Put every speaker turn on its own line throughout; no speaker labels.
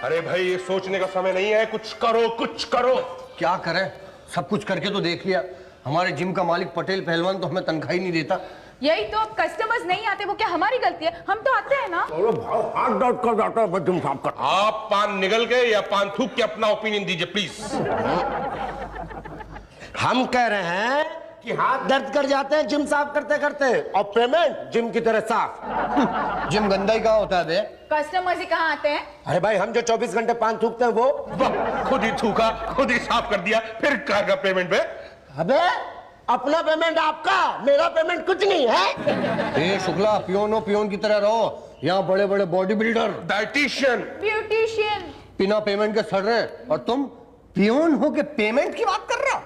अरे भाई ये सोचने का समय नहीं है, कुछ करो कुछ करो।
क्या करें, सब कुछ करके तो देख लिया। हमारे जिम का मालिक पटेल पहलवान तो हमें तनख्वाह ही नहीं देता।
यही तो, अब कस्टमर्स नहीं आते वो क्या हमारी गलती है? हम तो आते हैं ना।
अरे भाई हाथ दर्द कर जाता है, जिम साफ कर। आप पान निगल गए या पान थूक के अपना ओपिनियन दीजिए प्लीज।
हम कह रहे हैं कि हाथ दर्द कर जाते हैं जिम साफ करते करते, और पेमेंट जिम की तरह साफ।
जिम गंदा ही कहाँ होता है बे?
कस्टमर्स ही कहाँ आते हैं?
अरे भाई हम जो 24 घंटे पान थूकते हैं वो।
खुद ही थूका, खुद ही साफ कर दिया, फिर कहेगा पेमेंट पे।
अबे अपना पेमेंट आपका, मेरा पेमेंट कुछ नहीं है।
ए शुक्ला, पियोनो पियोन की तरह रहो। यहाँ बड़े बड़े बॉडी बिल्डर,
डाइटिशियन,
ब्यूटिशियन
बिना पेमेंट के सड़ रहे, और तुम पियोन हो के पेमेंट की बात कर रहा।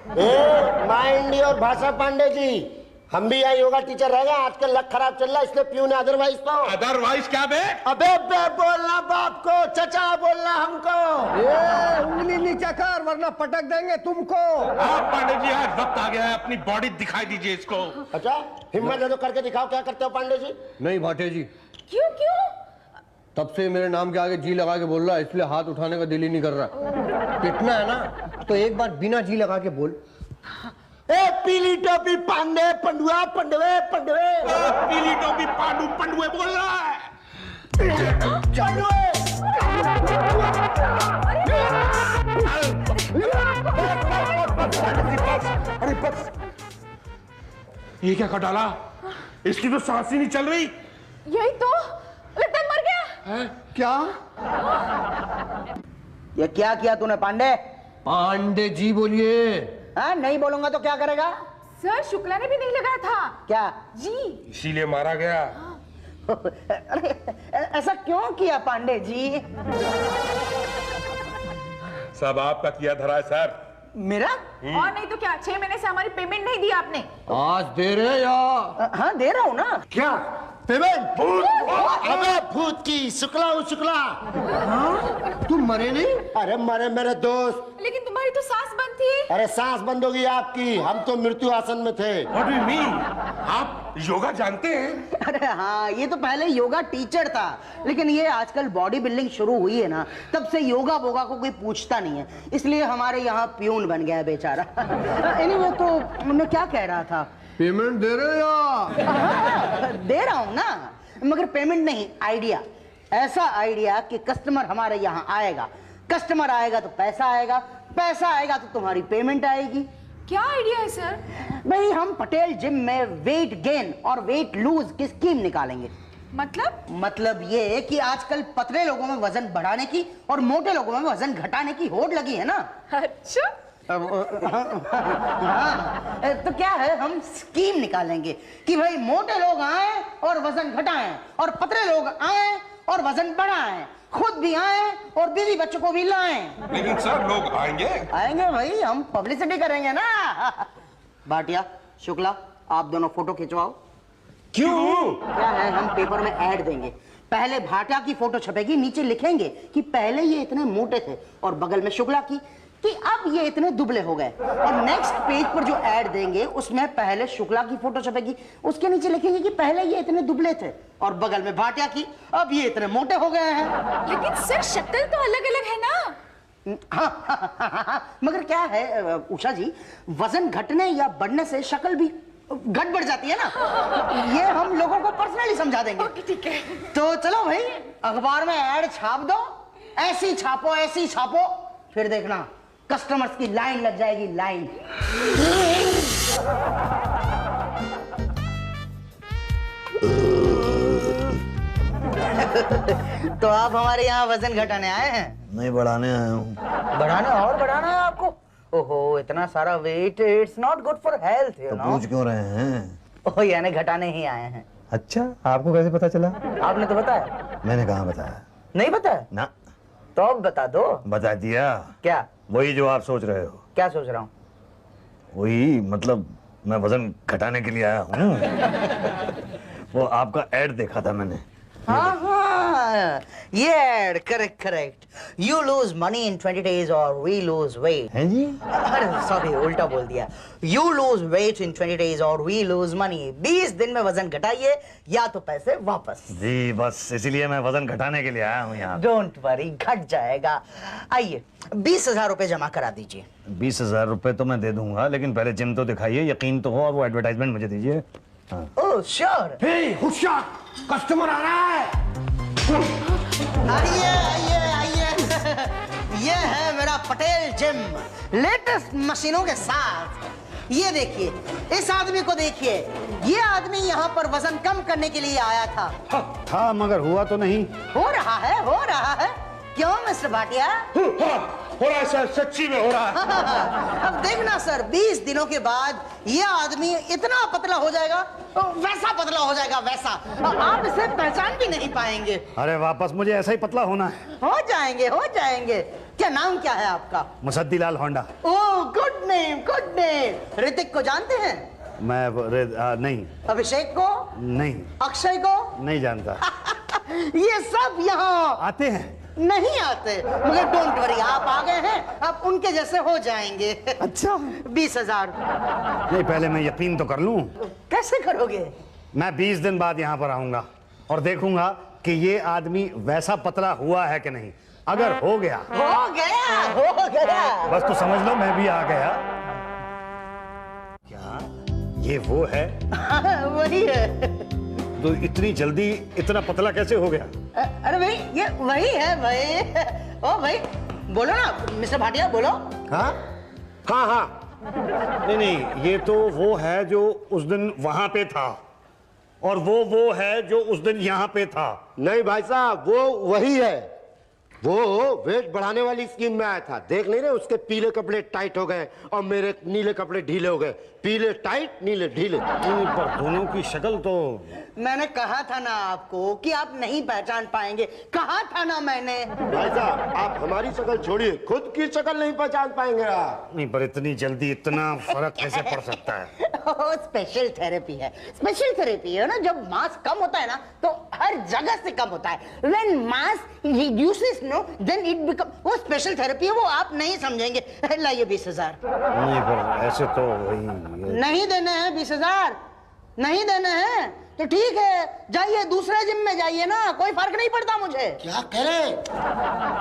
माइंड और भाषा पांडे जी, हम भी यहाँ योगा टीचर रह गए, आजकल लक खराब चल रहा है इसलिए प्यून है, अदरवाइज तो।
अदरवाइज क्या बे?
अबे बे बोलना बाप को, चचा बोलना हमको।
उंगली नीचे कर वरना पटक देंगे तुमको।
आप पांडे जी आज वक्त आ गया है, अपनी बॉडी दिखाई दीजिए इसको।
अच्छा हिम्मत है तो करके दिखाओ, क्या करते हो पांडे जी?
नहीं भाटे जी,
क्यों क्यों?
तब से मेरे नाम के आगे जी लगा के बोल रहा है, इसलिए हाथ उठाने का दिल ही नहीं कर रहा। पिटना है ना तो एक बार बिना जी लगा के बोल।
ए पीली टोपी पांडे पंडुआ पंडवे पंडवे।
पीली टोपी पांडू पंडुए बोल रहा है। अरे बस, ये क्या कर डाला? इसकी तो सांस ही नहीं चल रही।
यही तो, लगता मर गया।
क्या?
ये क्या किया तूने पांडे?
पांडे जी बोलिए।
हाँ नहीं बोलूंगा तो क्या करेगा?
सर शुक्ला ने भी नहीं लगाया था।
क्या
जी?
इसीलिए मारा गया।
अरे ऐसा क्यों किया पांडे जी?
सब आपका किया धरा है सर।
मेरा?
और नहीं तो क्या, 6 महीने से हमारी पेमेंट नहीं दी आपने।
आज दे रहे या?
हाँ दे रहा हूँ ना।
क्या पेमेंट? अबे भूत की शुक्ला हूँ शुक्ला।
तुम मरे नहीं?
अरे मरे मेरे दोस्त।
लेकिन तुम्हारी तो सांस बंद थी।
अरे सांस बंद होगी आपकी, हम तो मृत्यु आसन में थे।
What do you mean? आप योगा जानते हैं?
अरे हाँ, ये तो पहले योगा टीचर था, लेकिन ये आजकल बॉडी बिल्डिंग शुरू हुई है ना, तब से योगा वोगा को कोई पूछता नहीं है, इसलिए हमारे यहाँ प्यून बन गया है बेचारा। एनीवे तो मैं क्या कह रहा था?
पेमेंट दे रहे या?
दे रहा हूँ ना, मगर पेमेंट नहीं, आइडिया। ऐसा आइडिया कि कस्टमर हमारे यहाँ आएगा, कस्टमर आएगा तो पैसा आएगा, पैसा आएगा तो तुम्हारी पेमेंट आएगी।
क्या आइडिया है सर?
भाई हम पटेल जिम में वेट गेन और वेट लूज की स्कीम निकालेंगे।
मतलब
ये कि आजकल पतले लोगों में वजन बढ़ाने की और मोटे लोगों में वजन घटाने की होड़ लगी है ना।
अच्छा।
हाँ, तो क्या है, हम स्कीम निकालेंगे कि भाई मोटे लोग आए और वजन घटाएं, और पतले लोग आए और वजन बढ़ाएं, खुद भी आए और बीवी बच्चों को भी लाएं।
लेकिन सर लोग आएंगे।
आएंगे भाई, हम पब्लिसिटी करेंगे ना। भाटिया शुक्ला, आप दोनों फोटो खिंचवाओ।
क्यों?
क्या है, हम पेपर में ऐड देंगे, पहले भाटिया की फोटो छपेगी, नीचे लिखेंगे कि पहले ये इतने मोटे थे, और बगल में शुक्ला की कि अब ये इतने दुबले हो गए, और नेक्स्ट पेज पर जो ऐड देंगे उसमें पहले शुक्ला की फोटो छपेगी, उसके नीचे लिखेंगे कि पहले ये इतने दुबले थे, और बगल में भाटिया की, अब ये इतने मोटे हो गए हैं।
लेकिन सर शक्ल तो अलग अलग है ना।
हाँ, मगर क्या है उषा जी, वजन घटने या बढ़ने से शक्ल भी घट बढ़ जाती है ना, ये हम लोगों को पर्सनली समझा देंगे।
ओके ठीक है।
तो चलो भाई, अखबार में ऐड छाप दो, ऐसी छापो, फिर देखना कस्टमर्स की लाइन लग जाएगी, लाइन। तो आप हमारे यहाँ वजन घटाने आए हैं?
नहीं, बढ़ाने आया हूँ।
बढ़ाना है आपको? ओहो, इतना सारा weight, it's not good for health, you know.
पूछ क्यों रहे हैं?
ओह, यानी घटाने ही आए हैं।
अच्छा, आपको कैसे पता चला?
आपने तो बताया।
मैंने कहाँ बताया?
नहीं बताया
ना।
तो अब बता दो।
बता दिया।
क्या?
वही जो आप सोच रहे हो।
क्या सोच रहा हूँ?
वही, मतलब मैं वजन घटाने के लिए आया हूँ। वो आपका ऐड देखा था मैंने।
हाँ, ये ad correct correct. You lose money in 20 days और वी लूज वेट।
हैं जी?
अरे सॉरी, उल्टा बोल दिया। You lose weight in 20 days और वी लूज मनी। 20 दिन में वजन घटाइए या तो पैसे वापस।
जी बस इसीलिए मैं वजन घटाने के लिए आया हूँ यहाँ।
डोंट वरी, घट जाएगा। आइए 20,000 रुपए जमा करा दीजिए।
20,000 रुपए तो मैं दे दूंगा, लेकिन पहले जिम तो दिखाइए, यकीन तो हो, और वो एडवर्टाइजमेंट मुझे दीजिए। हाँ।
Oh sure.
हे होशियार, कस्टमर आ रहा है।
आइए आइए आइए। ये है मेरा पटेल जिम, लेटेस्ट मशीनों के साथ। ये देखिए, इस आदमी को देखिए। ये आदमी यहाँ पर वजन कम करने के लिए आया था
मगर हुआ तो नहीं।
हो रहा है, हो रहा है। क्यों मिस्टर भाटिया?
हो रहा है सर, सच्ची में हो रहा है।
अब देखना सर, 20 दिनों के बाद ये आदमी इतना पतला हो जाएगा, वैसा पतला हो जाएगा, वैसा आप इसे पहचान भी नहीं पाएंगे।
अरे वापस मुझे ऐसा ही पतला होना है।
हो जाएंगे, हो जाएंगे। क्या नाम क्या है आपका?
Musaddilal Honda.
Oh good name, good name. Hrithik को जानते हैं?
मैं नहीं।
अभिषेक को?
नहीं।
अक्षय को?
नहीं जानता।
ये सब यहाँ
आते हैं?
नहीं आते, मगर डोंट वरी, आप आ गए हैं, आप उनके जैसे हो जाएंगे।
अच्छा।
20,000।
नहीं, पहले मैं यकीन तो कर लूं।
कैसे करोगे?
मैं 20 दिन बाद यहाँ पर आऊंगा और देखूंगा कि ये आदमी वैसा पतला हुआ है कि नहीं। अगर हो गया
हो गया, हो गया।
बस तो समझ लो मैं भी आ गया। क्या ये वो है?
वही है।
तो इतनी जल्दी इतना पतला कैसे हो गया?
अरे भाई, ये वही है भाई। ओ भाई, बोलो ना मिस्टर भाटिया, बोलो।
हाँ हाँ हाँ। नहीं, ये तो वो है जो उस दिन वहां पे था, और वो है जो उस दिन यहाँ पे था।
नहीं भाई साहब, वो वही है। वो वेट बढ़ाने वाली स्कीम में आया था। देख नहीं रहे, उसके पीले कपड़े टाइट हो गए और मेरे नीले कपड़े ढीले हो गए। पीले टाइट, नीले ढीले।
पर दोनों की शक्ल तो।
मैंने कहा था ना आपको कि आप नहीं पहचान पाएंगे, कहा था ना मैंने।
भाई साहब, आप हमारी शक्ल छोड़िए, खुद की शक्ल नहीं पहचान पाएंगे आप।
नहीं, पर इतनी जल्दी इतना फर्क कैसे पड़ सकता है?
स्पेशल थेरेपी है, स्पेशल थेरेपी है ना। जब मास कम होता है ना, तो हर जगह से कम होता है। When mass reduces, no, then it become, वो स्पेशल थेरेपी है, वो आप नहीं समझेंगे। लाइए 20,000।
नहीं, पर ऐसे तो वही
नहीं देने हैं 20,000, नहीं देने हैं तो ठीक है, जाइए दूसरे जिम में जाइए ना, कोई फर्क नहीं पड़ता मुझे।
क्या करे?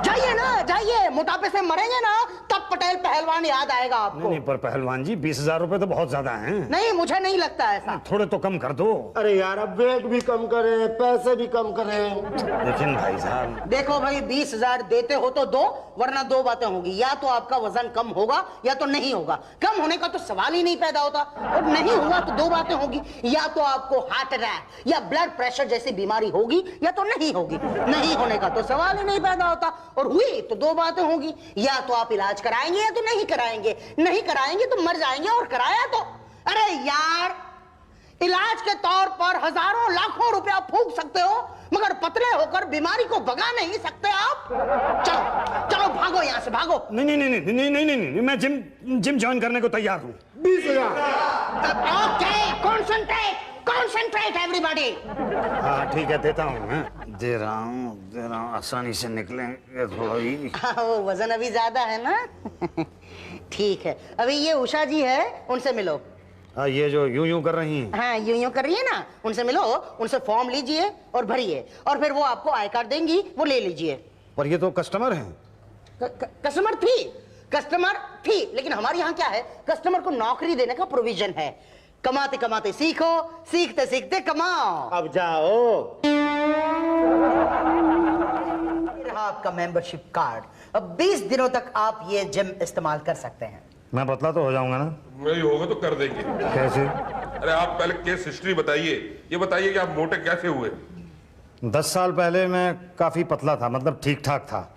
जाइए ना, जाइए। मोटापे से मरेंगे ना, तब पटेल पहलवान याद आएगा आपको।
नहीं, पर पहलवान जी 20,000 रुपए तो बहुत ज्यादा हैं।
नहीं, मुझे नहीं लगता ऐसा।
थोड़े तो कम कर दो।
अरे यार, अब वेट भी कम करें, पैसे भी कम करें।
लेकिन भाई साहब,
देखो भाई, 20,000 देते हो तो दो, वरना दो बातें होंगी। या तो आपका वजन कम होगा या तो नहीं होगा। कम होने का तो सवाल ही नहीं पैदा होता, और नहीं हुआ तो दो बातें होंगी। या तो आपको हार्ट अटैक या ब्लड प्रेशर जैसी बीमारी होगी, या तो नहीं होगी। नहीं होने का तो सवाल ही नहीं पैदा होता, और हुई तो दो बातें होंगी। या तो आप इलाज कराएंगे या तो नहीं कराएंगे। नहीं कराएंगे तो मर जाएंगे, और कराया तो, अरे यार, इलाज के तौर पर हजारों लाखों रुपया फूंक सकते हो, मगर पतले होकर बीमारी को भगा नहीं सकते आप। चलो चलो, भागो यहाँ से, भागो।
नहीं नहीं नहीं नहीं नहीं नहीं नहीं, मैं जिम ज्वाइन करने को तैयार हूँ।
20,000।
Okay, concentrate, concentrate everybody.
हाँ ठीक है, देता हूँ मैं। दे रहा हूँ, आसानी से निकलेंगे थोड़ा ही।
वो वजन अभी ज्यादा है ना। ठीक है, अभी ये उषा जी है, उनसे मिलो।
ये जो यूं कर रही हैं।
हाँ, यूं कर रही है ना, उनसे मिलो, उनसे फॉर्म लीजिए और भरिए, और फिर वो आपको आई कार्ड देंगी, वो ले लीजिए।
पर ये तो कस्टमर हैं।
कस्टमर थी, लेकिन हमारे यहाँ क्या है, कस्टमर को नौकरी देने का प्रोविजन है। कमाते कमाते सीखो, सीखते सीखते कमाओ।
अब जाओ।
आपका मेंबरशिप कार्ड, अब 20 दिनों तक आप ये जिम इस्तेमाल कर सकते हैं।
मैं पतला तो हो जाऊंगा ना?
नहीं होगा तो कर देंगे।
कैसे?
अरे आप पहले केस हिस्ट्री बताइए, ये बताइए कि आप मोटे कैसे हुए।
10 साल पहले मैं काफ़ी पतला था, मतलब ठीक ठाक था।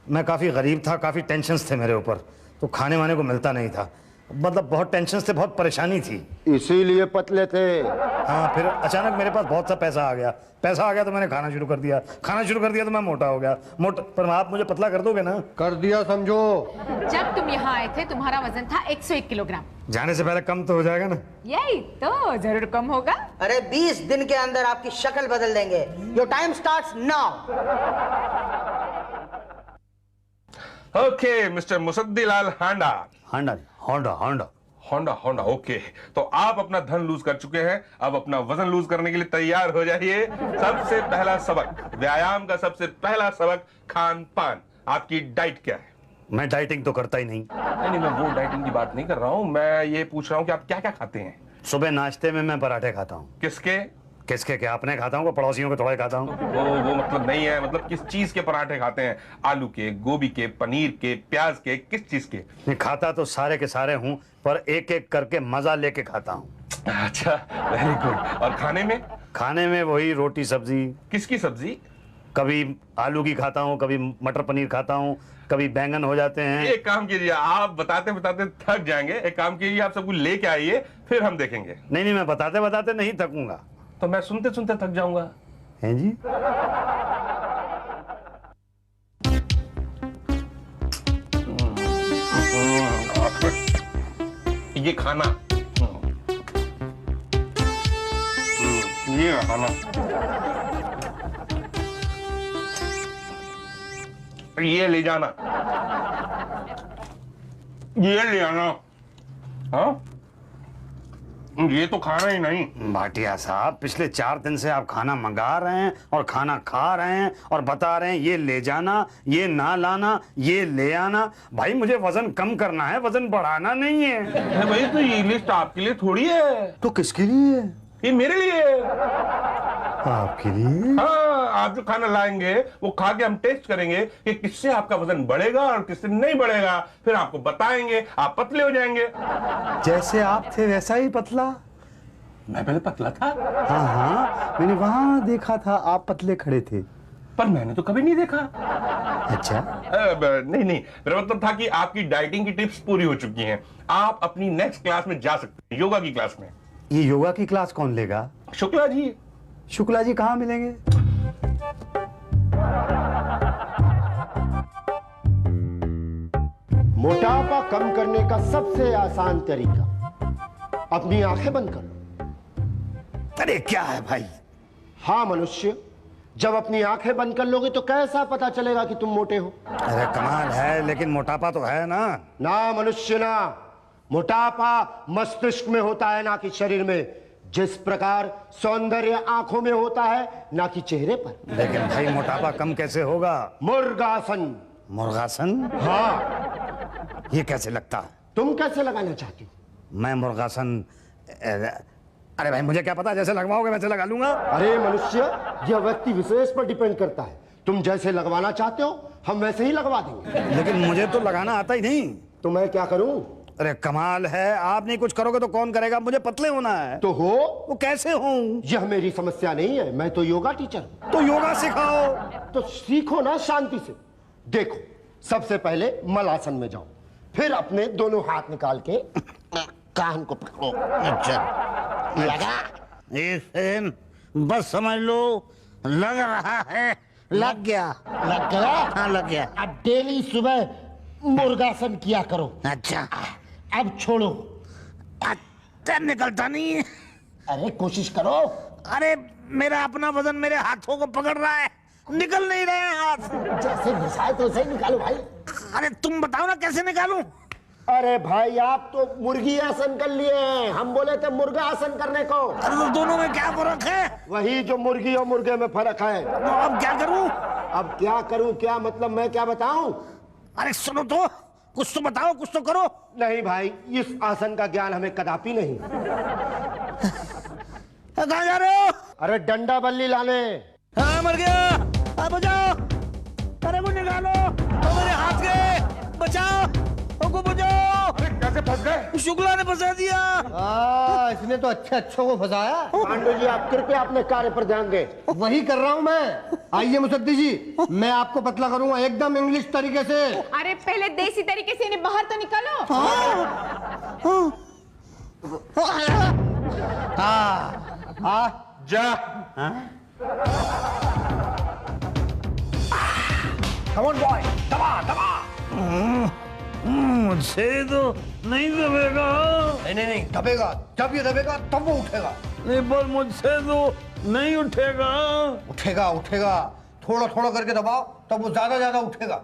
मैं काफ़ी गरीब था, काफ़ी टेंशन्स थे मेरे ऊपर, तो खाने वाने को मिलता नहीं था। मतलब बहुत टेंशन से, बहुत परेशानी थी।
इसीलिए पतले थे।
हाँ, फिर अचानक मेरे पास बहुत सा पैसा आ गया। पैसा आ गया तो मैंने खाना शुरू कर दिया, खाना शुरू कर दिया तो मैं मोटा हो गया। मोटा पर आप मुझे पतला कर दोगे ना?
कर दिया समझो।
जब तुम यहाँ आए थे तुम्हारा वजन था 101 किलोग्राम।
जाने से पहले कम तो हो जाएगा ना?
यही तो, जरूर कम होगा।
अरे 20 दिन के अंदर आपकी शक्ल बदल देंगे। Your time starts now.
Okay mister Musaddilal Handa.
Handa Honda Honda
Honda Honda okay, तो आप अपना धन लूज कर चुके हैं, अब अपना वजन लूज करने के लिए तैयार हो जाइए। सबसे पहला सबक, व्यायाम का सबसे पहला सबक, खान पान। आपकी डाइट क्या है?
मैं डाइटिंग तो करता ही नहीं।
नहीं, मैं वो डाइटिंग की बात नहीं कर रहा हूं, मैं ये पूछ रहा हूं कि आप क्या क्या खाते हैं?
सुबह नाश्ते में मैं पराठे खाता हूँ।
किसके?
किसके क्या? अपने खाता हूँ, पड़ोसियों के थोड़े खाता हूँ।
वो मतलब नहीं है, मतलब किस चीज के पराठे खाते हैं? आलू के, गोभी के, पनीर के, प्याज के, किस चीज के?
नहीं, खाता तो सारे के सारे हूँ, पर एक एक करके मजा लेके खाता हूँ।
अच्छा, वेरी गुड। और खाने में?
खाने में वही रोटी सब्जी।
किसकी सब्जी?
कभी आलू की खाता हूँ, कभी मटर पनीर खाता हूँ, कभी बैंगन हो जाते हैं।
एक काम कीजिए, आप बताते बताते थक जाएंगे, एक काम कीजिए आप सब कुछ लेके आइए, फिर हम देखेंगे।
नहीं, मैं बताते बताते नहीं थकूंगा।
तो मैं सुनते सुनते थक जाऊंगा।
हैं जी?
ये खाना, ये खाना, ये ले जाना, ये ले आना। हाँ, ये तो खाना ही नहीं।
भाटिया साहब, पिछले 4 दिन से आप खाना मंगा रहे हैं और खाना खा रहे हैं और बता रहे हैं ये ले जाना, ये ना लाना, ये ले आना। भाई मुझे वजन कम करना है, वजन बढ़ाना नहीं है।
भाई तो ये लिस्ट आपके लिए थोड़ी है,
तो किसके लिए?
ये मेरे लिए है।
आपके लिए?
हाँ, आप जो खाना लाएंगे वो खा के हम टेस्ट करेंगे कि किससे आपका वजन बढ़ेगा और किससे नहीं बढ़ेगा, फिर आपको बताएंगे, आप पतले हो जाएंगे।
जैसे आप थे वैसा ही पतला।
मैं पहले पतला था?
हाँ, मैंने वहां देखा था, आप पतले खड़े थे।
पर मैंने तो कभी नहीं देखा।
अच्छा।
नहीं, मेरा मतलब था कि आपकी डाइटिंग की टिप्स पूरी हो चुकी हैं, आप अपनी नेक्स्ट क्लास में जा सकते हैं, योगा की क्लास में।
ये योगा की क्लास कौन लेगा?
शुक्ला जी।
शुक्ला जी कहाँ मिलेंगे?
मोटापा कम करने का सबसे आसान तरीका, अपनी आंखें बंद कर लो।
अरे क्या है भाई?
हाँ मनुष्य, जब अपनी आंखें बंद कर लोगे तो कैसा पता चलेगा कि तुम मोटे हो?
अरे कमाल है, लेकिन मोटापा तो है ना?
ना मनुष्य ना, मोटापा मस्तिष्क में होता है, ना कि शरीर में। जिस प्रकार सौंदर्य आंखों में होता है, ना कि चेहरे पर।
लेकिन भाई मोटापा कम कैसे होगा?
मुर्गासन।
मुर्गासन?
हाँ।
ये कैसे लगता है?
तुम कैसे लगाना चाहती हो?
मैं मुर्गासन, अरे भाई मुझे क्या पता, जैसे लगवाओगे वैसे लगा लूंगा।
अरे मनुष्य, यह व्यक्ति विशेष पर डिपेंड करता है। तुम जैसे लगवाना चाहते हो हम वैसे ही लगवा देंगे।
लेकिन मुझे तो लगाना आता ही नहीं।
तो मैं क्या करूं?
अरे कमाल है, आप नहीं कुछ करोगे तो कौन करेगा? मुझे पतले होना है।
तो हो।
वो कैसे हूँ?
यह मेरी समस्या नहीं है, मैं तो योगा टीचर हूं।
तो योगा सिखाओ।
तो सीखो ना शांति से। देखो, सबसे पहले मलासन में जाओ, फिर अपने दोनों हाथ निकाल के कान को पकड़ो।
अच्छा
लगा?
इसे बस समझ लो, लग रहा है। लग गया।
लग गया?
हाँ लग गया।
अब डेली सुबह मुर्गासन किया करो।
अच्छा
अब छोड़ो।
अच्छा निकलता नहीं है।
अरे कोशिश करो।
अरे मेरा अपना वजन मेरे हाथों को पकड़ रहा है, निकल नहीं रहे हैं हाथ।
जैसे घुसाए तो वैसे ही निकालो भाई।
अरे तुम बताओ ना कैसे निकालूं?
अरे भाई, आप तो मुर्गी आसन कर लिए हैं, हम बोले थे मुर्गा आसन करने को।
अरे तो दोनों में क्या फर्क है?
वही जो मुर्गी और मुर्गे में फर्क है।
तो अब क्या करूं?
अब क्या करूं, क्या मतलब मैं क्या बताऊं?
अरे सुनो तो, कुछ तो बताओ, कुछ तो करो।
नहीं भाई, इस आसन का ज्ञान हमें कदापि नहीं।
कहाँ जा रहे हो?
अरे डंडा बल्ली लाने।
हाँ मर गया। अब बचाओ, अरे वो निकालो, मेरे हाथ के बचाओ, बुझाओ।
अरे से फंस गए।
शुक्ला ने फंसा दिया।
इसने तो अच्छे अच्छों को फंसाया।
पांडे जी आप कृपया अपने कार्य पर ध्यान दें।
वही कर रहा हूँ मैं। आइए मुसद्दी जी, मैं आपको पतला करूंगा एकदम इंग्लिश तरीके से।
अरे पहले देसी तरीके से इन्हें बाहर तो निकालो।
जा।
Come on boy, दबा दबा।
मुझसे तो नहीं दबेगा।
नहीं दबेगा। जब ये दबेगा तब वो उठेगा।
नहीं पर मुझसे तो नहीं उठेगा।
उठेगा उठेगा, थोड़ा थोड़ा करके दबाओ तब वो ज्यादा ज्यादा उठेगा।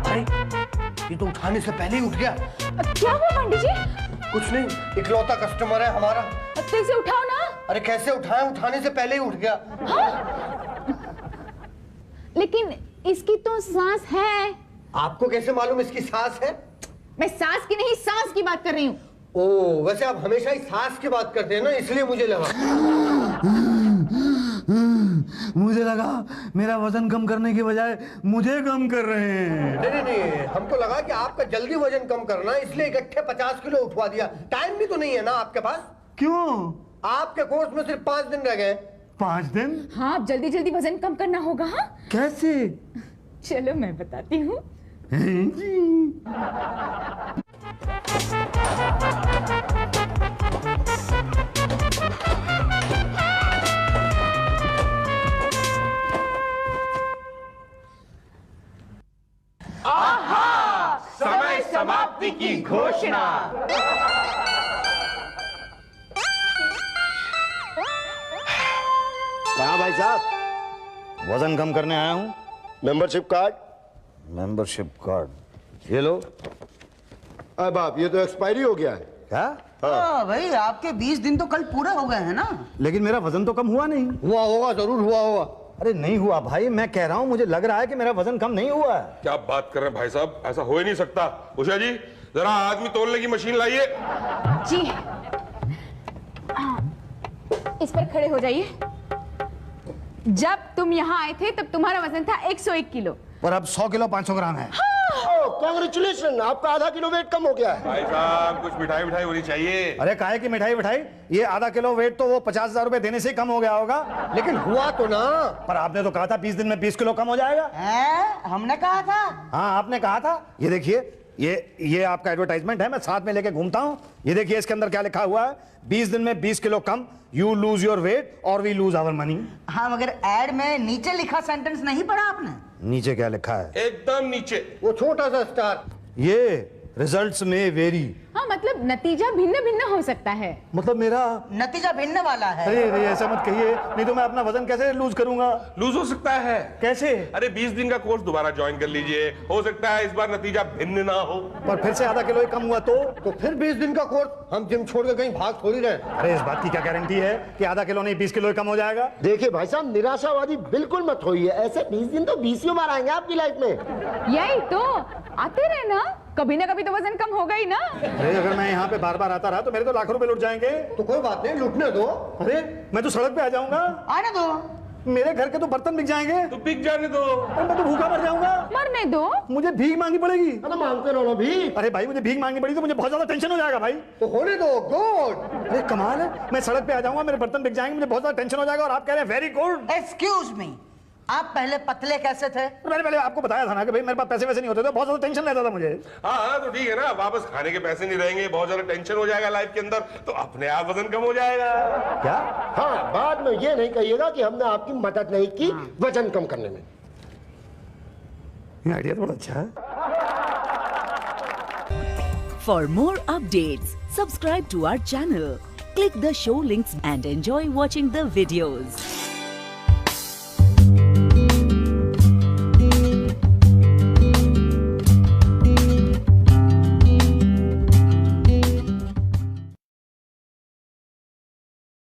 अरे ये तो उठाने से पहले ही उठ गया।
क्या हुआ पंडित जी?
कुछ नहीं, इकलौता कस्टमर है हमारा।
तो इसे उठाओ ना।
अरे कैसे उठाएं, उठाने से पहले ही उठ गया।
लेकिन इसकी तो सांस है।
आपको कैसे मालूम इसकी सांस है?
मैं सांस की नहीं, सांस की बात कर रही हूँ।
ओ, वैसे आप हमेशा ही सांस की बात करते हैं ना, इसलिए मुझे लगा।
मुझे लगा मेरा वजन कम करने के बजाय मुझे कम कर रहे हैं।
नहीं, हमको लगा कि आपका जल्दी वजन कम करना है, इसलिए इकट्ठे 50 किलो उठवा दिया। टाइम भी तो नहीं है ना आपके पास।
क्यों?
आपके कोर्स में सिर्फ 5 दिन रह गए।
5 दिन?
हाँ, अब जल्दी जल्दी वजन कम करना होगा। हाँ?
कैसे?
चलो मैं बताती हूँ।
समय समाप्ति की घोषणा।
कहाँ भाई साहब?
वजन कम करने आया हूँ।
Membership card?
मेंबरशिप कार्ड ये लो।
अरे बाप, ये तो एक्सपायरी हो गया है।
क्या?
भाई आपके 20 दिन तो कल पूरे हो गए हैं ना।
लेकिन मेरा वजन तो कम हुआ नहीं।
हुआ होगा, जरूर हुआ होगा।
अरे नहीं हुआ भाई, मैं कह रहा हूँ मुझे लग रहा है कि मेरा वजन कम नहीं हुआ है।
क्या बात कर रहे हैं भाई साहब, ऐसा हो ही नहीं सकता। उषा जी जरा आदमी तोलने की मशीन लाइए।
जी इस पर खड़े हो जाइए। जब तुम यहाँ आए थे तब तुम्हारा वजन था 101 किलो
और अब 100 किलो 500 ग्राम है।
कांग्रेचुलेशन, आपका आधा किलो वेट कम हो गया है।
भाई साहब कुछ मिठाई मिठाई होनी चाहिए।
अरे काहे की मिठाई मिठाई, ये आधा किलो वेट तो वो 50,000 रुपए देने से ही कम हो गया होगा।
लेकिन हुआ तो ना।
पर आपने तो कहा था 20 दिन में 20 किलो कम हो जाएगा।
हमने कहा था।
हाँ आपने कहा था। ये देखिए, ये आपका एडवर्टाइजमेंट है, मैं साथ में लेके घूमता हूँ। ये देखिए इसके अंदर क्या लिखा हुआ है, 20 दिन में 20 kilo come, you lose your weight और वी लूज आवर मनी।
हाँ मगर एड में नीचे लिखा सेंटेंस नहीं पढ़ा आपने?
नीचे क्या लिखा है?
एकदम नीचे
वो छोटा सा स्टार।
ये रिजल्ट्स में वेरी।
हाँ मतलब नतीजा भिन्न भिन्न हो सकता है।
मतलब मेरा
नतीजा भिन्न वाला है।
अरे ऐसा मत कहिए, नहीं तो मैं अपना वजन कैसे लूज करूंगा?
लूज हो सकता है।
कैसे?
अरे 20 दिन का कोर्स दोबारा ज्वाइन कर लीजिए, हो सकता है इस बार नतीजा भिन्न ना हो।
पर फिर से आधा किलो ही कम हुआ तो
फिर 20 दिन का कोर्स, हम जिम छोड़ के कहीं भाग थोड़ी रहे।
अरे इस बात की क्या गारंटी है कि आधा किलो नहीं 20 किलो ही कम हो जाएगा?
देखिए भाई साहब, निराशावादी बिल्कुल मत होइए। ऐसे 20 दिन तो 20 बार आएंगे आपकी लाइफ में।
यही तो, आते रहे ना, कभी ना कभी तो वजन कम होगा ही ना।
अरे अगर मैं यहाँ पे बार बार आता रहा तो मेरे तो लाखों रुपए लुट जाएंगे।
तो कोई बात नहीं, लुटने दो।
अरे मैं तो सड़क पे आ जाऊंगा,
आने दो।
मेरे घर के तो बर्तन बिक जाएंगे।
तो बिक जाने दो।
अरे मैं तो भूखा मर जाऊंगा।
मरने दो।
मुझे भीख मांगनी पड़ेगी।
अरे मांगते रहो भी।
अरे भाई मुझे भीख मांगनी पड़ी तो मुझे बहुत ज्यादा टेंशन हो जाएगा भाई।
तो होने दो। गुड।
अरे कमाल है, मैं सड़क पे आ जाऊंगा, मेरे बर्तन बिक जाएंगे, मुझे बहुत ज्यादा टेंशन हो जाएगा और आप कह रहे हैं वेरी गुड।
एक्सक्यूज मी, आप पहले पतले कैसे थे?
मैंने पहले आपको बताया था ना कि भाई मेरे पास पैसे वैसे नहीं होते थे, बहुत ज्यादा टेंशन रहता था मुझे।
हाँ तो ठीक है ना, वापस खाने के पैसे नहीं रहेंगे, बहुत ज्यादा टेंशन हो जाएगा लाइफ के अंदर, तो अपने आप वजन कम हो जाएगा।
क्या?
हाँ, बाद में ये नहीं कहिएगा कि हमने आपकी मदद नहीं की वजन कम करने में।
ये आइडिया थोड़ा अच्छा है।
For more updates, subscribe to our channel, click the show links and enjoy watching the videos.